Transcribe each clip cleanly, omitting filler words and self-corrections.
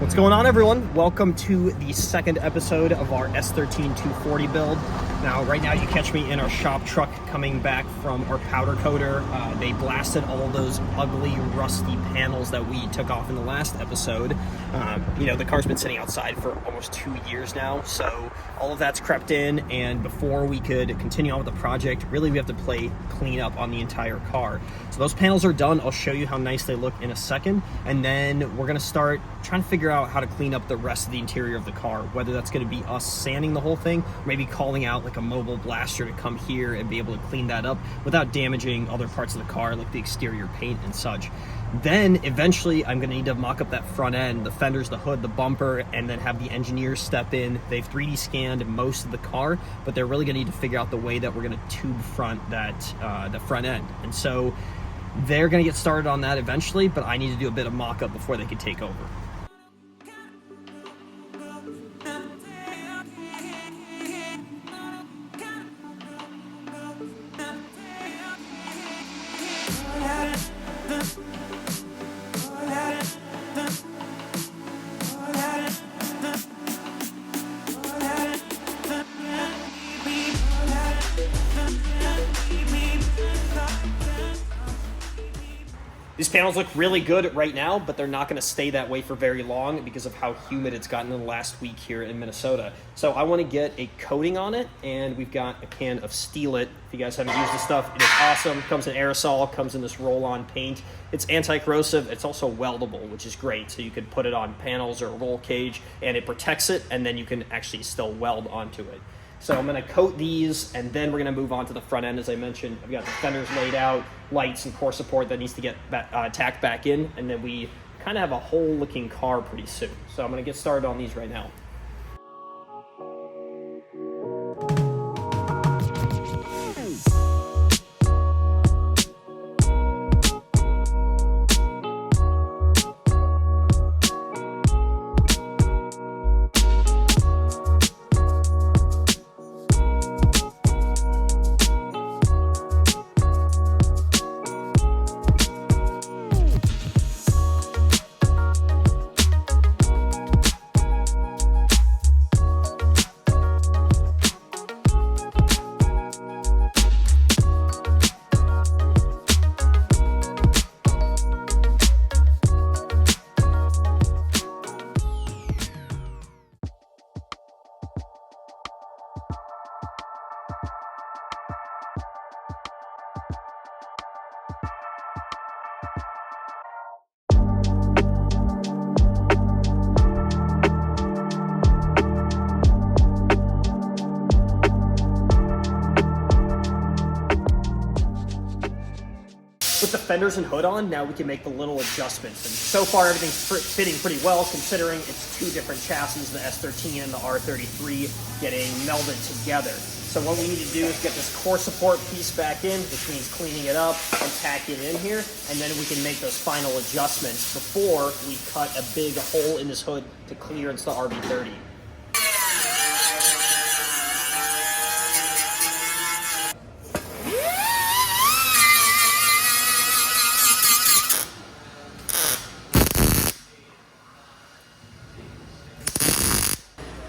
What's going on, everyone? Welcome to the second episode of our S13 240 build. Now, right now you catch me in our shop truck coming back from our powder coater. They blasted all those ugly, rusty panels that we took off in the last episode. The car's been sitting outside for almost 2 years now, so all of that's crept in, and before we could continue on with the project, really we have to play clean up on the entire car. So those panels are done. I'll show you how nice they look in a second, and then we're gonna start trying to figure out how to clean up the rest of the interior of the car, whether that's going to be us sanding the whole thing, or maybe calling out like a mobile blaster to come here and be able to clean that up without damaging other parts of the car, like the exterior paint and such. Then eventually I'm going to need to mock up that front end, the fenders, the hood, the bumper, and then have the engineers step in. They've 3D scanned most of the car, but they're really going to need to figure out the way that we're going to tube front that the front end. And so they're going to get started on that eventually, but I need to do a bit of mock-up before they can take over. These panels look really good right now, but they're not going to stay that way for very long because of how humid it's gotten in the last week here in Minnesota. So I want to get a coating on it, and we've got a can of Steel It. If you guys haven't used this stuff, it is awesome. It comes in aerosol, comes in this roll-on paint. It's anti-corrosive. It's also weldable, which is great. So you could put it on panels or a roll cage, and it protects it, and then you can actually still weld onto it. So I'm going to coat these, and then we're going to move on to the front end. As I mentioned, I've got the fenders laid out, lights and core support that needs to get tacked back in, and then we kind of have a whole-looking car pretty soon. So I'm going to get started on these right now. With the fenders and hood on, now we can make the little adjustments. And so far, everything's fitting pretty well, considering it's two different chassis, the S13 and the R33, getting melded together. So what we need to do is get this core support piece back in, which means cleaning it up and tacking it in here, and then we can make those final adjustments before we cut a big hole in this hood to clearance the RB30.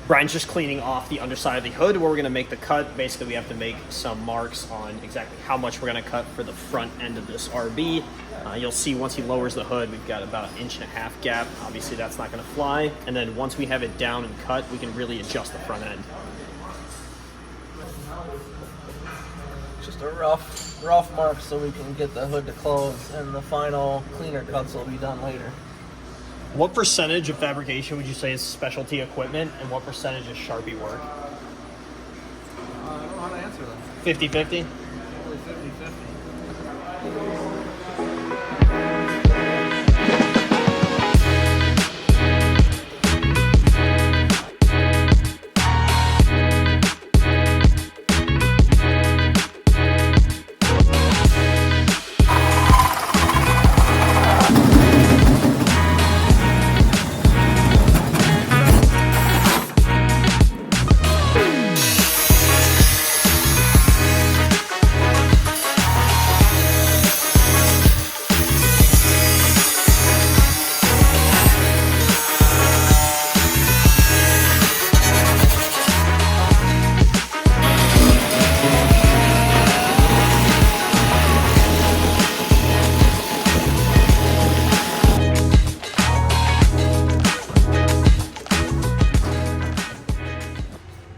Brian's just cleaning off the underside of the hood where we're going to make the cut. Basically, we have to make some marks on exactly how much we're going to cut for the front end of this RB. You'll see once he lowers the hood, we've got about 1.5 inch gap. Obviously, that's not going to fly. And then once we have it down and cut, we can really adjust the front end. Just a rough mark so we can get the hood to close, and the final cleaner cuts will be done later. What percentage of fabrication would you say is specialty equipment, and what percentage is Sharpie work? I don't know how to answer that. 50-50? Probably 50-50.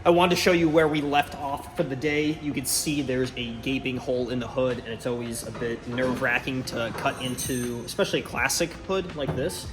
I wanted to show you where we left off for the day. You can see there's a gaping hole in the hood, and it's always a bit nerve-wracking to cut into, especially a classic hood like this,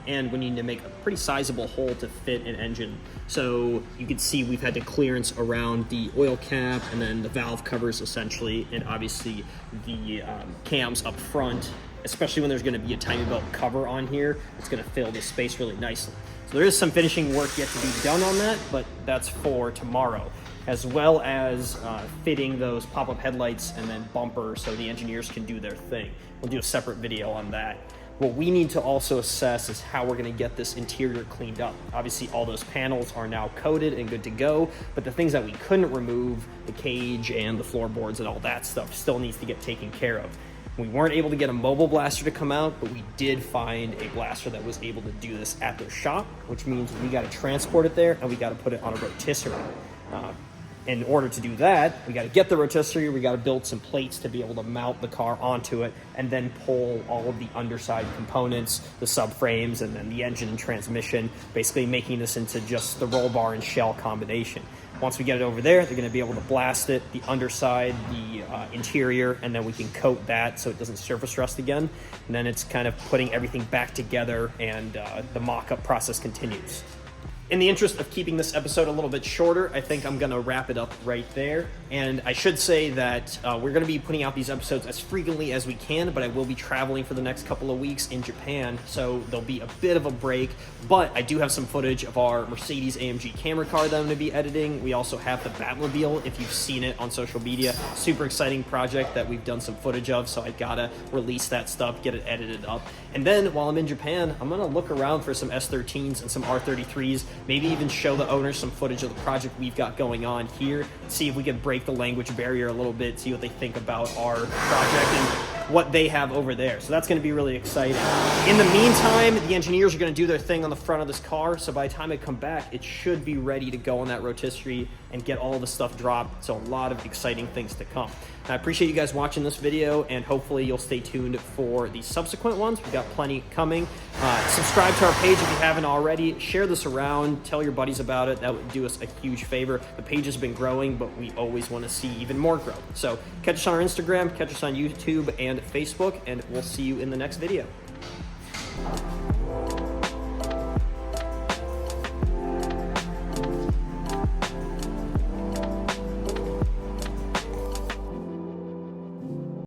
and we need to make a pretty sizable hole to fit an engine. So you can see we've had to clearance around the oil cap and then the valve covers essentially, and obviously the cams up front, especially when there's going to be a timing belt cover on here. It's going to fill this space really nicely. So there is some finishing work yet to be done on that, but that's for tomorrow, as well as fitting those pop-up headlights and then bumper so the engineers can do their thing. We'll do a separate video on that. What we need to also assess is how we're going to get this interior cleaned up. Obviously, all those panels are now coated and good to go, but the things that we couldn't remove, the cage and the floorboards and all that stuff, still needs to get taken care of. We weren't able to get a mobile blaster to come out, but we did find a blaster that was able to do this at their shop, which means we got to transport it there and we got to put it on a rotisserie. In order to do that, we got to get the rotisserie, we got to build some plates to be able to mount the car onto it, and then pull all of the underside components, the subframes, and then the engine and transmission, basically making this into just the roll bar and shell combination. Once we get it over there, they're going to be able to blast it, the underside, the interior, and then we can coat that so it doesn't surface rust again. And then it's kind of putting everything back together, and the mock-up process continues. In the interest of keeping this episode a little bit shorter, I think I'm going to wrap it up right there. And I should say that we're going to be putting out these episodes as frequently as we can, but I will be traveling for the next couple of weeks in Japan, so there'll be a bit of a break. But I do have some footage of our Mercedes AMG camera car that I'm going to be editing. We also have the Batmobile, if you've seen it on social media. Super exciting project that we've done some footage of, so I got to release that stuff, get it edited up. And then while I'm in Japan, I'm going to look around for some S13s and some R33s, maybe even show the owners some footage of the project we've got going on here, see if we can break the language barrier a little bit, see what they think about our project and what they have over there. So that's going to be really exciting. In the meantime, the engineers are going to do their thing on the front of this car, so by the time I come back, it should be ready to go on that rotisserie and get all the stuff dropped. So a lot of exciting things to come. I appreciate you guys watching this video, and hopefully you'll stay tuned for the subsequent ones. We've got plenty coming. Subscribe to our page if you haven't already. Share this around. Tell your buddies about it. That would do us a huge favor. The page has been growing, but we always want to see even more growth. So catch us on our Instagram, catch us on YouTube and Facebook, and we'll see you in the next video.